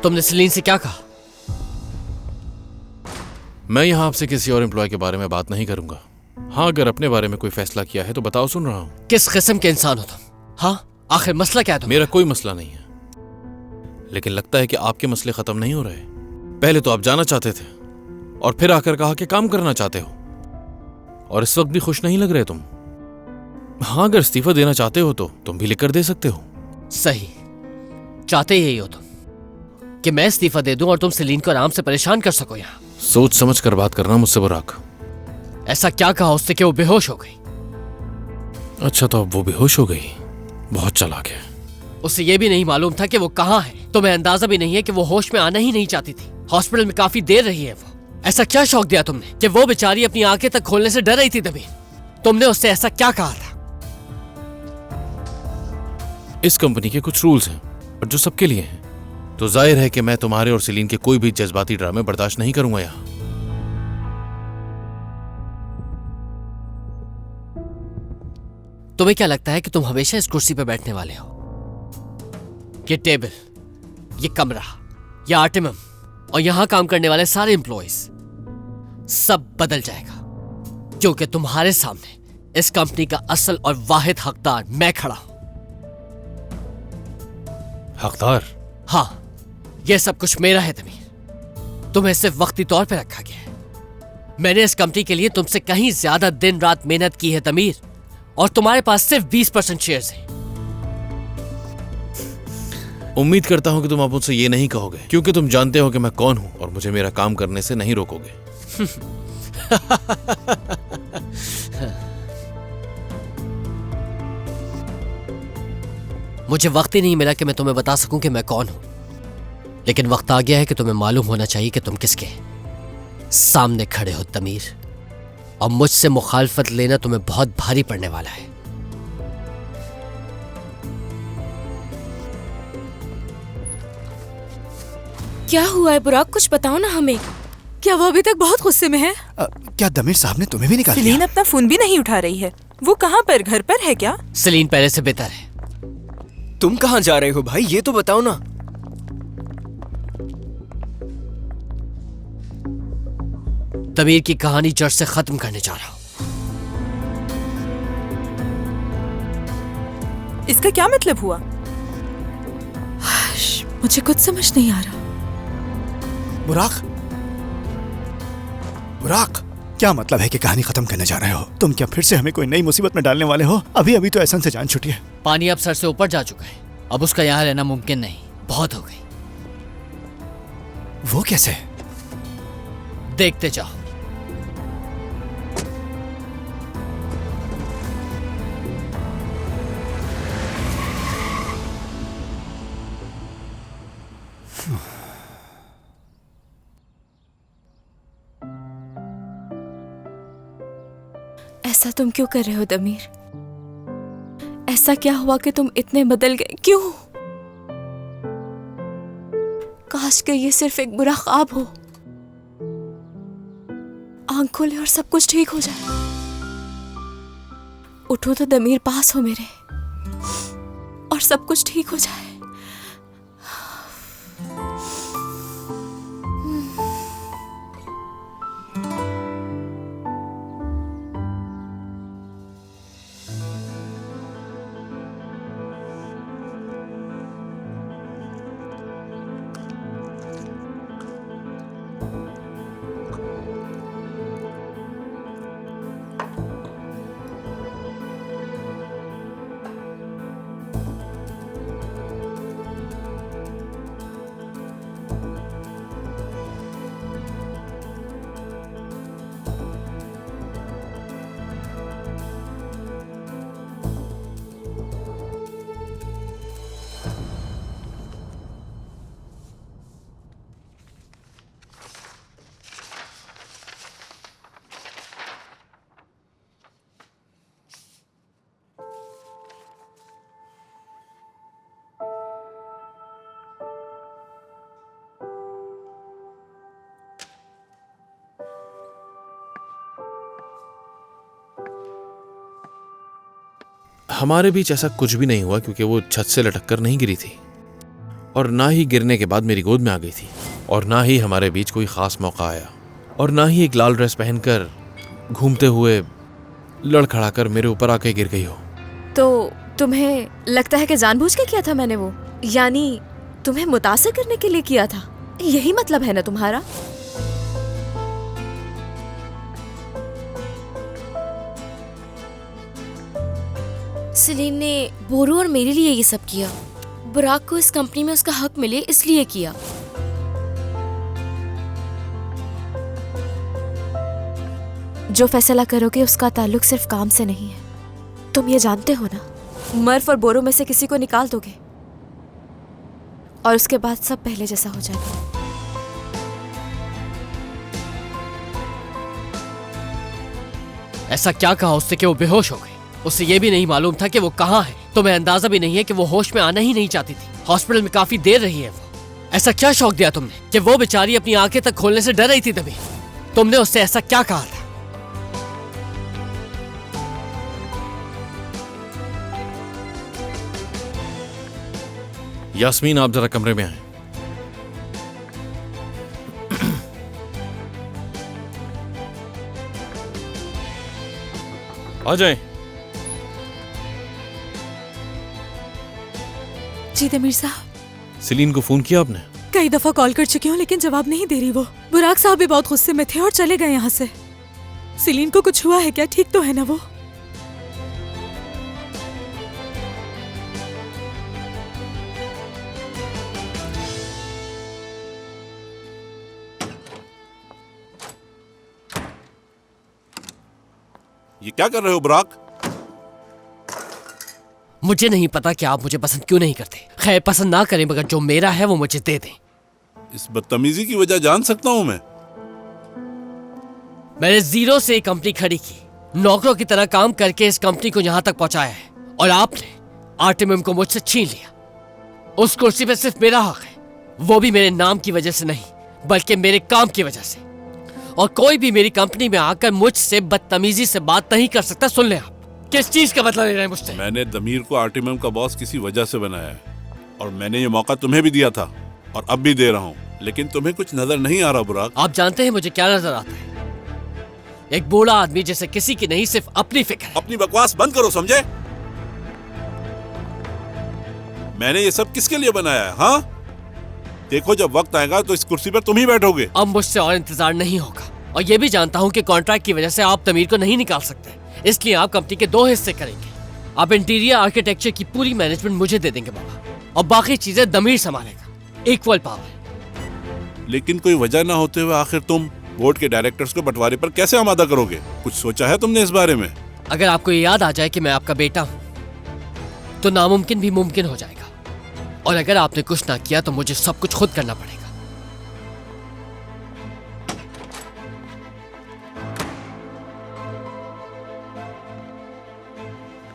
तुमने सलीन से क्या कहा? मैं यहाँ आपसे किसी और एम्प्लॉय के बारे में बात नहीं करूंगा। हाँ, अगर अपने बारे में कोई फैसला किया है तो बताओ, सुन रहा हूँ। किस किस्म के इंसान हो तुम? हाँ, आखिर मसला क्या है तुम्हारा? मेरा कोई मसला नहीं है, लेकिन लगता है कि आपके मसले खत्म नहीं हो रहे। पहले तो आप जाना चाहते थे और फिर आकर कहा कि काम करना चाहते हो, और इस वक्त भी खुश नहीं लग रहे तुम। हाँ, अगर इस्तीफा देना चाहते हो तो तुम भी लिखकर दे सकते हो। सही चाहते यही हो तुम कि मैं इस्तीफा दे दूं और तुम सलीन को आराम से परेशान कर सको यहाँ। सोच समझ कर बात करना मुझसे बुराक। ऐसा क्या कहा उससे कि वो बेहोश हो गई? अच्छा, तो अब वो बेहोश हो गई। बहुत चालाक है। उसे ये भी नहीं मालूम था कि वो कहाँ है। तुम्हें अंदाजा भी नहीं है कि वो होश में आना ही नहीं चाहती थी। हॉस्पिटल में काफी देर रही है वो। ऐसा क्या शौक दिया तुमने कि वो बेचारी अपनी आंखें तक खोलने से डर रही थी? तभी तुमने उससे ऐसा क्या कहा था? इस कंपनी के कुछ रूल्स हैं और जो सबके लिए हैं, तो जाहिर है कि मैं तुम्हारे और सलीन के कोई भी जज्बाती ड्रामे बर्दाश्त नहीं करूंगा यहाँ। तुम्हें क्या लगता है कि तुम हमेशा इस कुर्सी पर बैठने वाले हो? ये टेबल, ये कमरा, ये आर्टिमम और यहां काम करने वाले सारे एम्प्लॉइज सब बदल जाएगा, क्योंकि तुम्हारे सामने इस कंपनी का असल और वाहिद हकदार मैं खड़ा हूं। हकदार? हाँ, यह सब कुछ मेरा है तमीर। तुम्हें सिर्फ वक्ती तौर पे रखा गया है। मैंने इस कंपनी के लिए तुमसे कहीं ज्यादा दिन रात मेहनत की है तमीर, और तुम्हारे पास सिर्फ 20% शेयर्स हैं। उम्मीद करता हूं कि तुम अब मुझसे ये नहीं कहोगे, क्योंकि तुम जानते हो कि मैं कौन हूं और मुझे मेरा काम करने से नहीं रोकोगे। मुझे वक्त ही नहीं मिला कि मैं तुम्हें बता सकूं कि मैं कौन हूं, लेकिन वक्त आ गया है कि तुम्हें मालूम होना चाहिए कि तुम किसके सामने खड़े हो तमीर, और मुझसे मुखालफत लेना तुम्हें बहुत भारी पड़ने वाला है। क्या हुआ है बुराक? कुछ बताओ ना हमें। क्या वो अभी तक बहुत गुस्से में है? क्या दमीर साहब ने तुम्हें भी निकाल दिया? सलीन अपना फोन भी नहीं उठा रही है। वो कहाँ पर? घर पर है क्या? सलीन पहले से बेहतर है। तुम कहाँ जा रहे हो भाई, ये तो बताओ ना। तमीर की कहानी जड़ से खत्म करने जा रहा हूं। इसका क्या मतलब हुआ? मुझे कुछ समझ नहीं आ रहा। बुराक, बुराक, क्या मतलब है कि कहानी खत्म करने जा रहे हो? तुम क्या फिर से हमें कोई नई मुसीबत में डालने वाले हो? अभी अभी तो एहसन से जान छुटी है। पानी अब सर से ऊपर जा चुका है, अब उसका यहाँ रहना मुमकिन नहीं। बहुत हो गई। वो कैसे? देखते जाओ। ऐसा तुम क्यों कर रहे हो दमीर? ऐसा क्या हुआ कि तुम इतने बदल गए? क्यों? काश कि ये सिर्फ एक बुरा ख्वाब हो। आंख खोले और सब कुछ ठीक हो जाए। उठो तो दमीर, पास हो मेरे, और सब कुछ ठीक हो जाए। हमारे बीच ऐसा कुछ भी नहीं हुआ, क्योंकि वो छत से लटक कर नहीं गिरी थी। और ना ही गिरने के बाद मेरी गोद में आ गई थी, और ना ही हमारे बीच कोई खास मौका आया, और ना ही एक लाल ड्रेस पहनकर घूमते हुए लड़खड़ाकर मेरे ऊपर आके गिर गई हो। तो तुम्हें लगता है कि जानबूझ के किया था मैंने वो? यानी तुम्हें मुतासिर करने के लिए किया था, यही मतलब है ना तुम्हारा? सलीम ने बोरू और मेरे लिए ये सब किया। बुराक को इस कंपनी में उसका हक मिले इसलिए किया। जो फैसला करोगे उसका ताल्लुक सिर्फ काम से नहीं है, तुम ये जानते हो ना। मर्फ और बोरो में से किसी को निकाल दोगे और उसके बाद सब पहले जैसा हो जाएगा। ऐसा क्या कहा उससे कि वो बेहोश हो गई? उससे ये भी नहीं मालूम था कि वो कहाँ है। तुम्हें अंदाजा भी नहीं है कि वो होश में आना ही नहीं चाहती थी। हॉस्पिटल में काफी देर रही है वो। ऐसा क्या शौक दिया तुमने कि वो बेचारी अपनी आंखें तक खोलने से डर रही थी? तभी तुमने उससे ऐसा क्या कहा था? यास्मीन, आप जरा कमरे में आए। आ जाए। जी तमीर साहब। सेलीन को फोन किया आपने? कई दफा कॉल कर चुकी हूँ लेकिन जवाब नहीं दे रही वो। बुराक साहब भी बहुत गुस्से में थे और चले गए यहाँ से। सेलीन को कुछ हुआ है क्या? ठीक तो है ना वो? ये क्या कर रहे हो बुराक? मुझे नहीं पता कि आप मुझे पसंद क्यों नहीं करते। खैर, पसंद ना करें मगर जो मेरा है वो मुझे दे दें। इस बदतमीजी की वजह जान सकता हूं मैं? मैंने जीरो से एक कंपनी खड़ी की, नौकरों की तरह काम करके इस कंपनी को यहां तक पहुंचाया है, और आपने आर्टिमम को मुझसे छीन लिया। उस कुर्सी पे सिर्फ मेरा हक है, वो भी मेरे नाम की वजह से नहीं बल्कि मेरे काम की वजह से। और कोई भी मेरी कंपनी में आकर मुझसे बदतमीजी से बात नहीं कर सकता। सुन ले, आप किस चीज का बदला ले रहे हैं मुझसे? मैंने दमीर को आर्टिमम का बॉस किसी वजह से बनाया है, और मैंने ये मौका तुम्हें भी दिया था और अब भी दे रहा हूँ, लेकिन तुम्हें कुछ नजर नहीं आ रहा बुराक। आप जानते हैं मुझे क्या नजर आता है? एक बूढ़ा आदमी जिसे किसी की नहीं सिर्फ अपनी फिक्र है। अपनी बकवास बंद करो, समझे? मैंने ये सब किसके लिए बनाया है? हाँ, देखो जब वक्त आएगा तो इस कुर्सी पर तुम ही बैठोगे। अब मुझसे और इंतजार नहीं होगा, और ये भी जानता हूँ कि कॉन्ट्रैक्ट की वजह से आप तमीर को नहीं निकाल सकते, इसलिए आप कंपनी के 2 हिस्से करेंगे। आप इंटीरियर आर्किटेक्चर की पूरी मैनेजमेंट मुझे दे देंगे बाबा, और बाकी चीजें दमीर संभालेगा। Equal power. लेकिन कोई वजह ना होते हुए आखिर तुम बोर्ड के डायरेक्टर्स को बंटवारे पर कैसे आमादा करोगे? कुछ सोचा है तुमने इस बारे में? अगर आपको ये याद आ जाए कि मैं आपका बेटा हूँ तो नामुमकिन भी मुमकिन हो जाएगा, और अगर आपने कुछ ना किया तो मुझे सब कुछ खुद करना पड़ेगा।